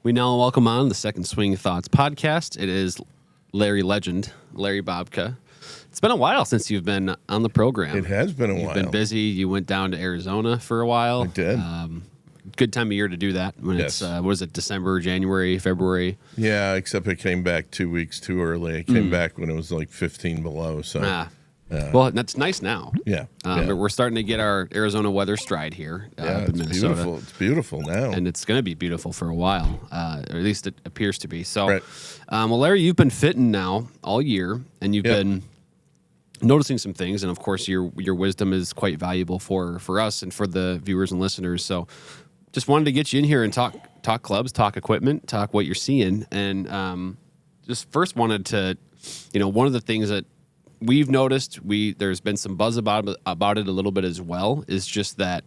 We now welcome on the Second Swing Thoughts podcast. It is Larry Legend, Larry Bobka. It's been a while since you've been on the program. It has been a while. You've been busy. You went down to Arizona for a while. I did. Good time of year to do that. When Yes. it's, what is it, December, January, February? Yeah, except I came back 2 weeks too early. I came back when it was like 15 below. So Well, that's nice now. yeah, But we're starting to get our Arizona weather stride here up in it's Minnesota. beautiful. It's beautiful now. And it's going to be beautiful for a while, or at least it appears to be. So, Right. Well, Larry, you've been fitting now all year, and you've been noticing some things. And of course, your wisdom is quite valuable for us and for the viewers and listeners. So, just wanted to get you in here and talk clubs, talk equipment, talk what you're seeing, and just first wanted to, one of the things that we've noticed, there's been some buzz about it a little bit as well, is just that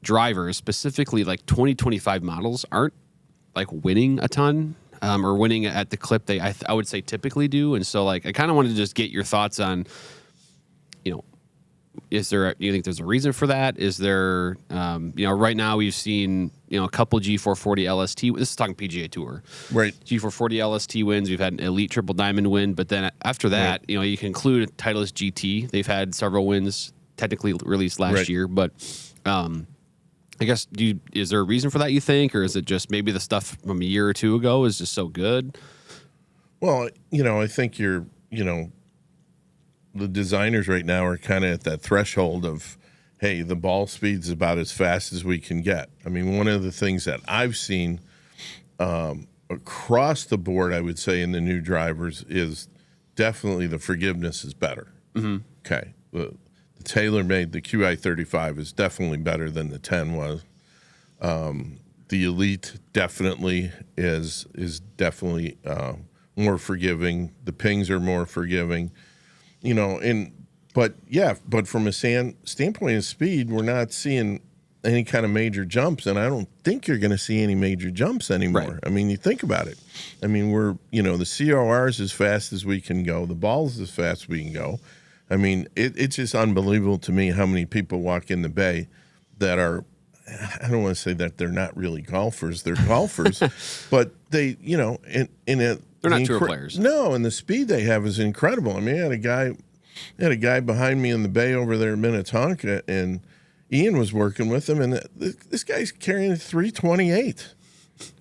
drivers, specifically like 2025 models, aren't like winning a ton or winning at the clip they I would say typically do. And so like I kind of wanted to just get your thoughts on, you think there's a reason for that? Is there, right now we've seen, a couple G440 LST. This is talking PGA Tour. Right. G440 LST wins. We've had an Elite Triple Diamond win. But then after that, you can include Titleist GT. They've had several wins technically released last year. But I guess, is there a reason for that, you think? Or is it just maybe the stuff from a year or two ago is just so good? Well, I think the designers right now are kind of at that threshold of, hey, the ball speed's about as fast as we can get. I mean, one of the things that I've seen across the board, I would say, in the new drivers is definitely the forgiveness is better. Mm-hmm. Okay. The TaylorMade, the QI35 is definitely better than the 10 was. The Elite definitely is definitely more forgiving. The Pings are more forgiving. But from a standpoint of speed, we're not seeing any kind of major jumps, and I don't think you're going to see any major jumps anymore. Right. I mean, you think about it. I mean, the COR is as fast as we can go. The ball's as fast as we can go. I mean, it's just unbelievable to me how many people walk in the Bay that are, I don't want to say that they're not really golfers. They're golfers, but they, they're not tour players. No, and the speed they have is incredible. I mean, I had a guy behind me in the Bay over there at Minnetonka, and Ian was working with him, and this guy's carrying a 328.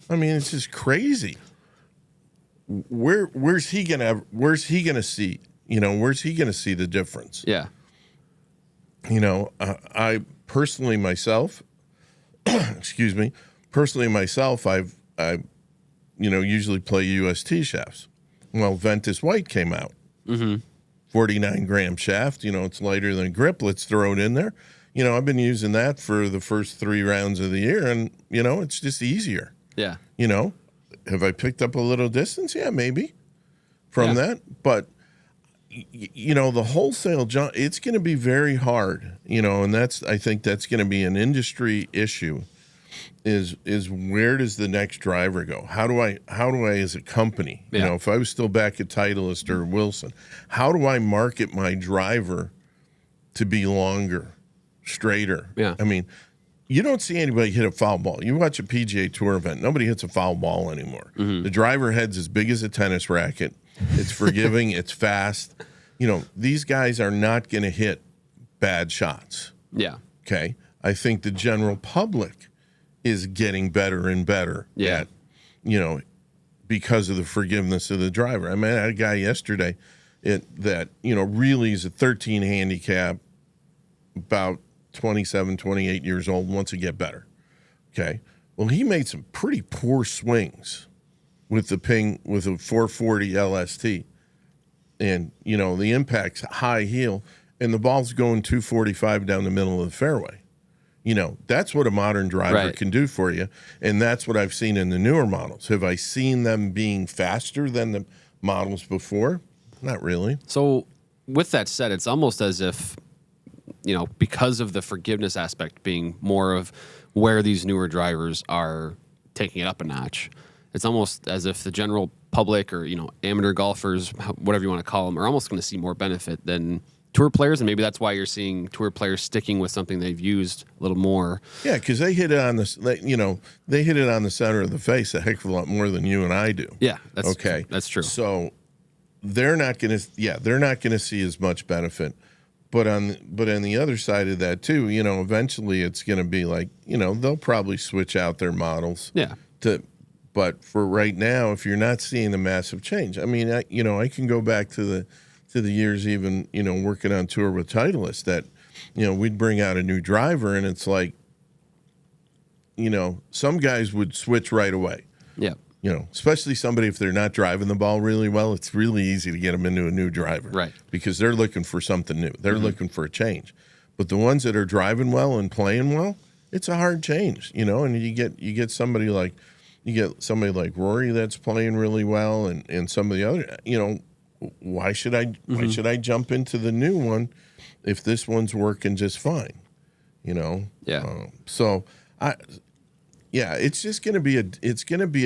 I mean, it's just crazy. Where's he gonna see? Where's he gonna see the difference? Yeah. I personally myself, excuse me, I've usually play UST shafts. Well, Ventus White came out. Mm-hmm. 49-gram shaft. It's lighter than grip. Let's throw it in there. I've been using that for the first 3 rounds of the year, and, it's just easier. Yeah. Have I picked up a little distance? Yeah, maybe from that. But, the wholesale jump, it's going to be very hard, and I think that's going to be an industry issue. Is where does the next driver go? How do I as a company, if I was still back at Titleist or Wilson, how do I market my driver to be longer, straighter? Yeah. I mean, you don't see anybody hit a foul ball. You watch a PGA Tour event, nobody hits a foul ball anymore. Mm-hmm. The driver head's as big as a tennis racket. It's forgiving. It's fast. These guys are not going to hit bad shots. Yeah. Okay. I think the general public is getting better and better at, because of the forgiveness of the driver. I mean, I had a guy yesterday that really is a 13 handicap, about 27, 28 years old, wants to get better. Okay. Well, he made some pretty poor swings with the Ping, with a 440 LST. And, the impact's high heel, and the ball's going 245 down the middle of the fairway. That's what a modern driver can do for you. And that's what I've seen in the newer models. Have I seen them being faster than the models before? Not really. So with that said, it's almost as if, because of the forgiveness aspect being more of where these newer drivers are taking it up a notch, it's almost as if the general public or, amateur golfers, whatever you want to call them, are almost going to see more benefit than tour players, and maybe that's why you're seeing tour players sticking with something they've used a little more. Yeah, because they hit it on they hit it on the center of the face a heck of a lot more than you and I do. Yeah, that's okay. That's true. So they're not going to see as much benefit. But on the other side of that too, eventually it's going to be like, they'll probably switch out their models. Yeah. But for right now, if you're not seeing a massive change, I mean, I can go back to the years even, working on tour with Titleist that, we'd bring out a new driver and it's like, some guys would switch right away. Yeah. Especially somebody if they're not driving the ball really well, it's really easy to get them into a new driver. Right. Because they're looking for something new. They're looking for a change. But the ones that are driving well and playing well, it's a hard change, and you get somebody like Rory that's playing really well and some of the other, why should I jump into the new one if this one's working just fine? Yeah. It's just going to be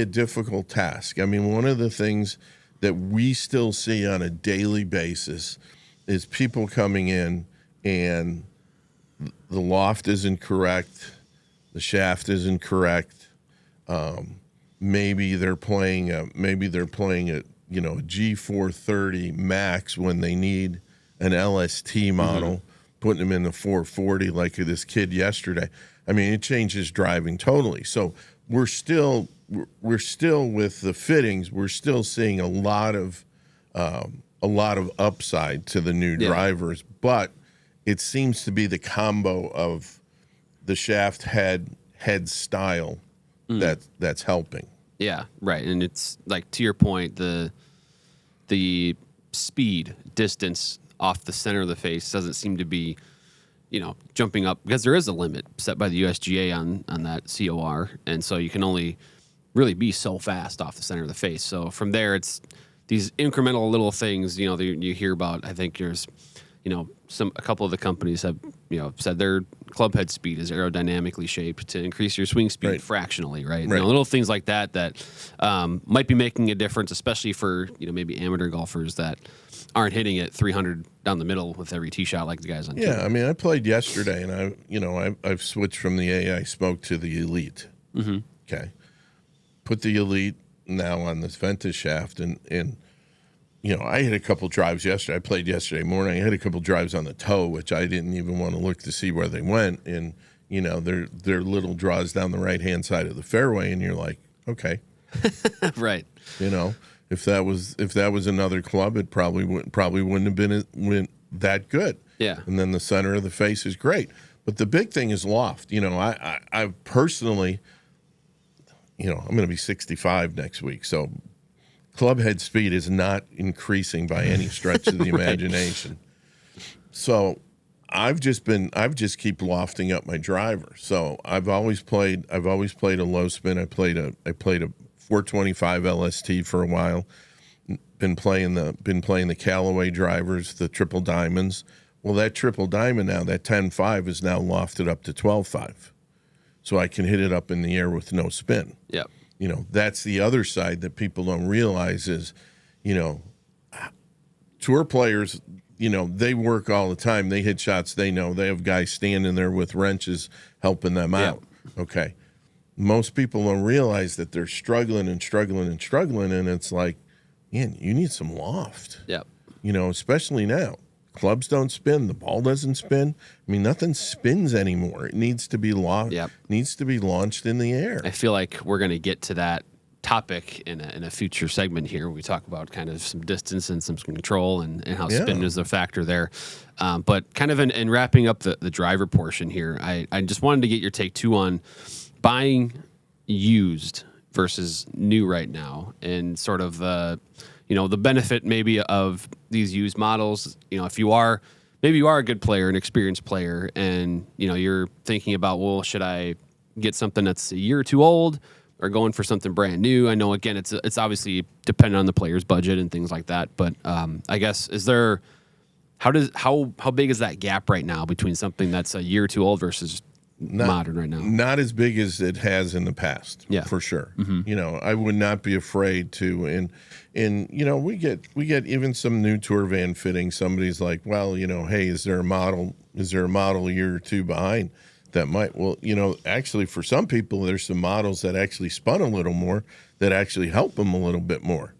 a difficult task. I mean, one of the things that we still see on a daily basis is people coming in and the loft isn't correct, the shaft isn't correct. Maybe they're playing a G430 max when they need an LST model, putting them in the 440 like this kid yesterday. I mean, it changes driving totally. So we're still with the fittings. We're still seeing a lot of upside to the new drivers, but it seems to be the combo of the shaft head style that's helping. Yeah, right. And it's like to your point, the speed distance off the center of the face doesn't seem to be, jumping up because there is a limit set by the USGA on that COR, and so you can only really be so fast off the center of the face. So from there, it's these incremental little things, you hear about. I think there's, a couple of the companies have, said their club head speed is aerodynamically shaped to increase your swing speed fractionally, right? Little things like that might be making a difference, especially for, maybe amateur golfers that aren't hitting it 300 down the middle with every tee shot like the guys on tour. Yeah, I mean, I played yesterday, and I've switched from the AI Smoke to the Elite. Mm-hmm. Okay, put the Elite now on this Ventus shaft, and I hit a couple drives yesterday. I played yesterday morning. I hit a couple drives on the toe, which I didn't even want to look to see where they went, and they're little draws down the right hand side of the fairway, and you're like, okay, right, If that was another club, it probably wouldn't have been that good. Yeah. And then the center of the face is great. But the big thing is loft. I personally, I'm going to be 65 next week, so club head speed is not increasing by any stretch of the imagination. So I've just keep lofting up my driver. So I've always played a low spin. I played a 425 LST for a while. Been playing the Callaway drivers, the triple diamonds. Well, that triple diamond now, that 10.5 is now lofted up to 12.5. So I can hit it up in the air with no spin. Yeah. That's the other side that people don't realize is, tour players, they work all the time. They hit shots. They know they have guys standing there with wrenches helping them out. Okay. Most people don't realize that they're struggling, and it's like, man, you need some loft. Yep. Especially now. Clubs don't spin. The ball doesn't spin. I mean, nothing spins anymore. It needs to be needs to be launched in the air. I feel like we're going to get to that topic in a future segment here. We talk about kind of some distance and some control and how spin is a factor there. But kind of in wrapping up the driver portion here, I just wanted to get your take too on buying used versus new right now, and sort of the benefit maybe of these used models. If you are a good player, an experienced player, and you're thinking about, well, should I get something that's a year or two old or going for something brand new? I know, again, it's obviously dependent on the player's budget and things like that, but I guess how big is that gap right now between something that's a year or two old versus modern right now. Not as big as it has in the past, for sure. You know, I would not be afraid to. And you know, we get even some new tour van fitting. Somebody's like, well, you know, hey, is there a model a year or two behind that might? Well, you know, actually, for some people, there's some models that actually spun a little more that actually help them a little bit more.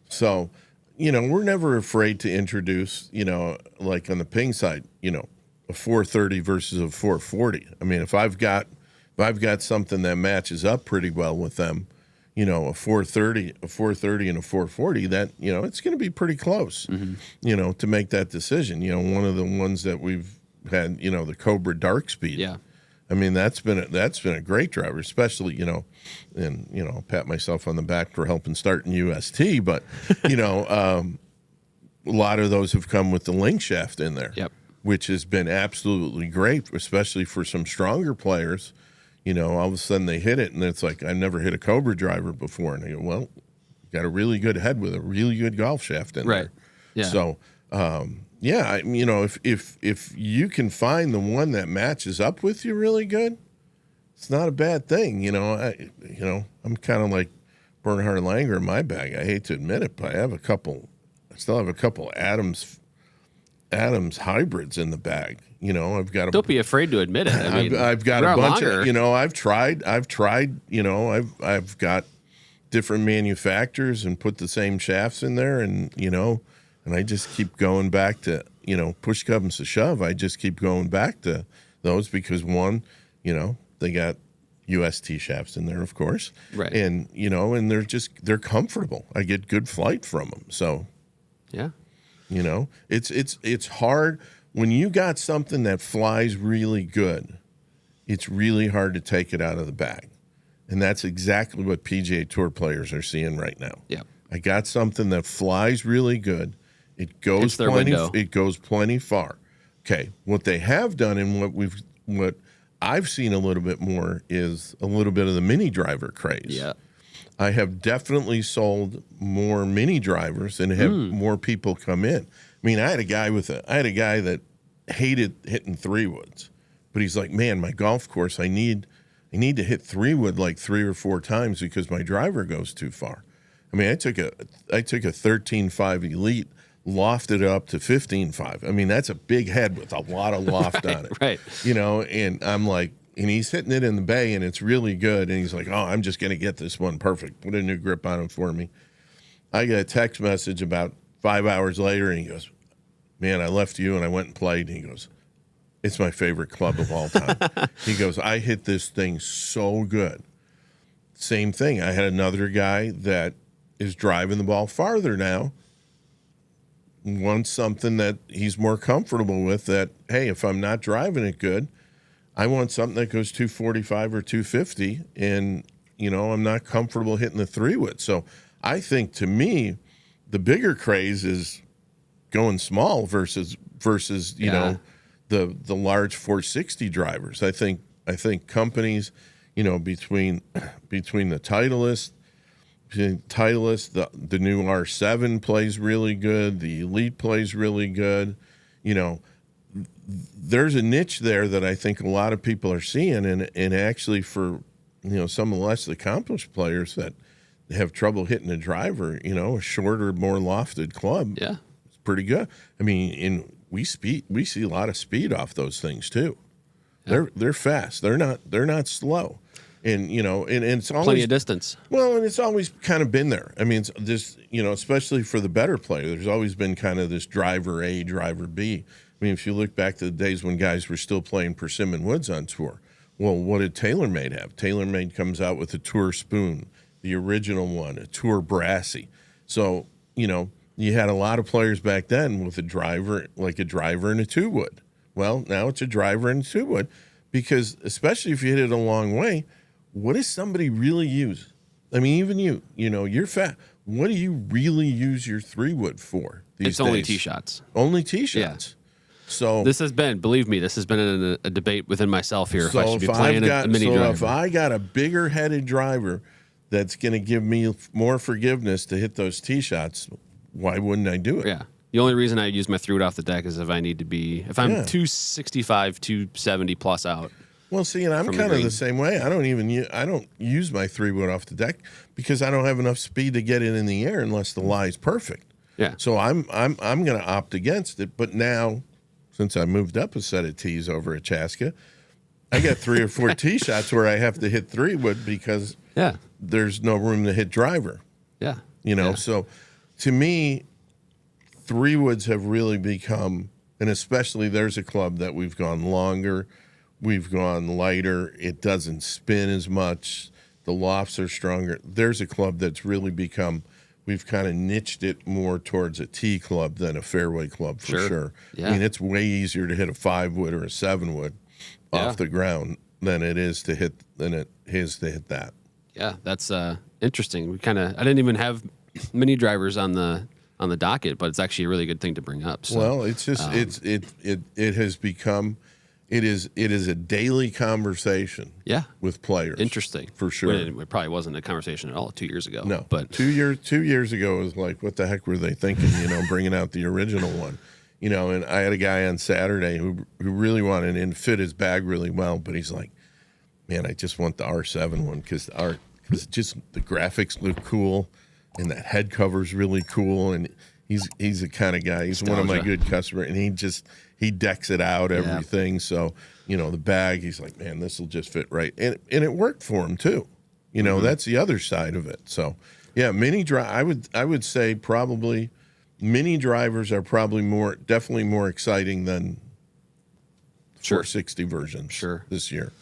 So, you know, we're never afraid to introduce, you know, like on the ping side, you know, a 430 versus a 440. I mean, if I've got something that matches up pretty well with them, you know, a 430 and a 440, that, you know, it's going to be pretty close, you know, to make that decision. You know, one of the ones that we've had, you know, the Cobra Dark Speed. Yeah. I mean, that's been a great driver, especially, you know, and, you know, I'll pat myself on the back for helping start in UST, but, you know, a lot of those have come with the link shaft in there, which has been absolutely great, especially for some stronger players. You know, all of a sudden they hit it, and it's like, I've never hit a Cobra driver before. And I go, well, you got a really good head with a really good golf shaft in there. Yeah. So, yeah, you know, if you can find the one that matches up with you really good, it's not a bad thing. You know, I'm kind of like Bernhard Langer in my bag. I hate to admit it, but I still have a couple Adams hybrids in the bag. You know, I've got. Don't be afraid to admit it. I mean, I've got a bunch of. You know, I've tried. You know, I've got different manufacturers and put the same shafts in there, and you know. And I just keep going back to, you know, push comes to shove. I just keep going back to those because, one, you know, they got UST shafts in there, of course. Right. And, you know, and they're comfortable. I get good flight from them. So, yeah. You know, it's hard. When you got something that flies really good, it's really hard to take it out of the bag. And that's exactly what PGA Tour players are seeing right now. Yeah. I got something that flies really good. It goes plenty far. Okay, what they have done and what I've seen a little bit more is a little bit of the mini driver craze. Yeah. I have definitely sold more mini drivers and have more people come in. I mean, I had a guy that hated hitting 3-woods, but he's like, man, my golf course, I need to hit 3-wood like 3 or 4 times because my driver goes too far. I mean, I took a 13.5 Elite, lofted it up to 15.5. I mean, that's a big head with a lot of loft on it. Right. You know, and I'm like, and he's hitting it in the bay, and it's really good. And he's like, oh, I'm just going to get this one perfect. Put a new grip on it for me. I got a text message about 5 hours later, and he goes, man, I left you, and I went and played. And he goes, it's my favorite club of all time. He goes, I hit this thing so good. Same thing. I had another guy that is driving the ball farther now, wants something that he's more comfortable with, that, hey, if I'm not driving it good, I want something that goes 245 or 250, and, you know, I'm not comfortable hitting the 3-wood. So I think, to me, the bigger craze is going small versus you know, the large 460 drivers. I think companies, you know, between the Titleist, the new R7 plays really good. The Elite plays really good. You know, there's a niche there that I think a lot of people are seeing, and actually for, you know, some less accomplished players that have trouble hitting a driver, you know, a shorter, more lofted club, it's pretty good. I mean, we see a lot of speed off those things too. Yeah. They're fast. They're not slow. And, you know, and it's always plenty of distance. Well, and it's always kind of been there. I mean, it's this, you know, especially for the better player, there's always been kind of this driver A, driver B. I mean, if you look back to the days when guys were still playing Persimmon Woods on tour, well, what did TaylorMade have? TaylorMade comes out with a Tour Spoon, the original one, a Tour Brassy. So, you know, you had a lot of players back then with a driver, like a driver and a 2-wood. Well, now it's a driver and a 2-wood, because especially if you hit it a long way, what does somebody really use? I mean, even you know, you're fat. What do you really use your 3-wood for these days? It's only tee shots. Only tee shots. Yeah. So this has been, believe me, this has been a debate within myself here. So if I should be playing a mini driver. If I got a bigger headed driver that's going to give me more forgiveness to hit those tee shots, why wouldn't I do it? Yeah. The only reason I use my 3-wood off the deck is if I'm 265, 270 plus out. Well, see, and I'm from kind of green. the same way. I don't use my 3-wood off the deck because I don't have enough speed to get it in the air unless the lie's perfect. Yeah. So I'm going to opt against it. But now, since I moved up a set of tees over at Chaska, I got 3 or 4 tee shots where I have to hit 3-wood because there's no room to hit driver. Yeah. You know, so to me, 3-woods have really become, and especially there's a club that we've gone longer, we've gone lighter. It doesn't spin as much. The lofts are stronger. There's a club that's really become, we've kind of niched it more towards a tee club than a fairway club for sure. Yeah. I mean, it's way easier to hit a 5-wood or a 7-wood off the ground than it is to hit that. Yeah, that's interesting. I didn't even have mini drivers on the docket, but it's actually a really good thing to bring up. So, well, it's just it has become it is a daily conversation. Yeah, with players. Interesting for sure. It probably wasn't a conversation at all 2 years ago. No, but 2 years ago it was like, what the heck were they thinking? You know, bringing out the original one. You know, and I had a guy on Saturday who really wanted and fit his bag really well, but he's like, man, I just want the R7 one because just the graphics look cool and that head cover's really cool, and he's the kind of guy. He's one of my good customers, and he decks it out everything. Yeah. So you know the bag, he's like, man, this will just fit right, and it worked for him too. You know, that's the other side of it. So yeah, I would say probably mini drivers are probably definitely more exciting than 460 versions this year.